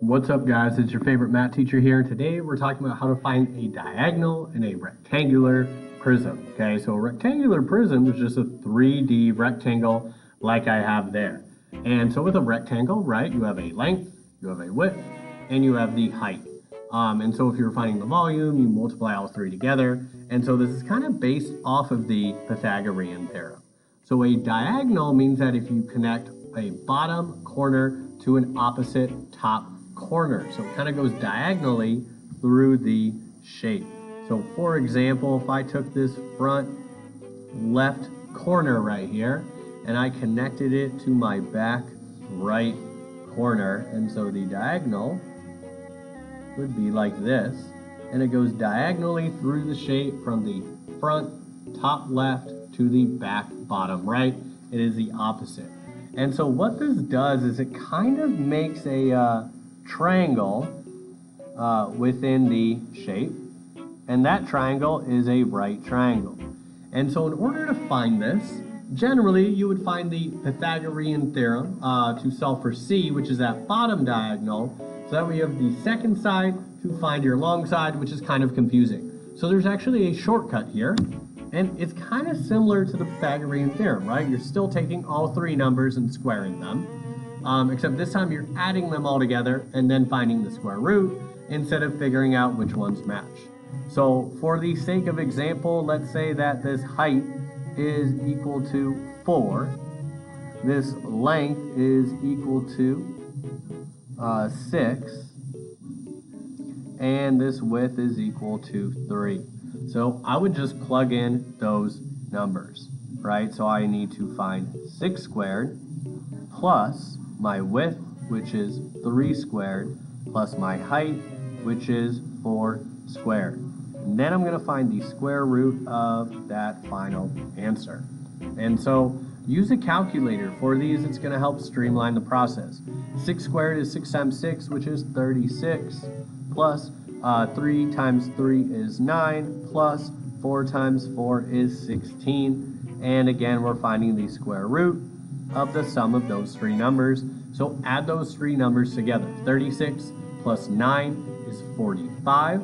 What's up, guys? It's your favorite math teacher here, and today we're talking about how to find a diagonal in a rectangular prism. Okay, so a rectangular prism is just a 3D rectangle like I have there. And so with a rectangle, right, you have a length, you have a width, and you have the height. And so if you're finding the volume, you multiply all three together. And so this is kind of based off of the Pythagorean theorem. So a diagonal means that if you connect a bottom corner to an opposite top corner. So it kind of goes diagonally through the shape. So for example, if I took this front left corner right here and I connected it to my back right corner, and so the diagonal would be like this, and it goes diagonally through the shape from the front top left to the back bottom right. It is the opposite. And so what this does is it kind of makes a triangle within the shape, and that triangle is a right triangle. And so in order to find this, generally you would find the Pythagorean theorem to solve for C, which is that bottom diagonal, so that we have the second side to find your long side, which is kind of confusing. So there's actually a shortcut here, and it's kind of similar to the Pythagorean theorem, right? You're still taking all three numbers and squaring them. Except this time you're adding them all together and then finding the square root instead of figuring out which ones match. So for the sake of example, let's say that this height is equal to 4. This length is equal to 6. And this width is equal to 3. So I would just plug in those numbers, right? So I need to find 6 squared plus my width, which is 3 squared, plus my height, which is 4 squared. And then I'm going to find the square root of that final answer. And so use a calculator for these. It's going to help streamline the process. 6 squared is 6 times 6, which is 36, plus 3 times 3 is 9, plus 4 times 4 is 16. And again, we're finding the square root of the sum of those three numbers. So add those three numbers together. 36 plus 9 is 45,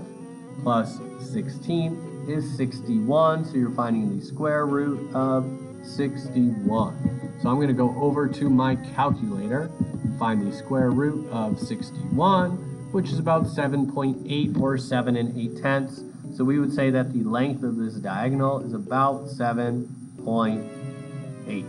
plus 16 is 61. So you're finding the square root of 61. So I'm going to go over to my calculator and find the square root of 61, which is about 7.8 or 7 8/10. So we would say that the length of this diagonal is about 7.8.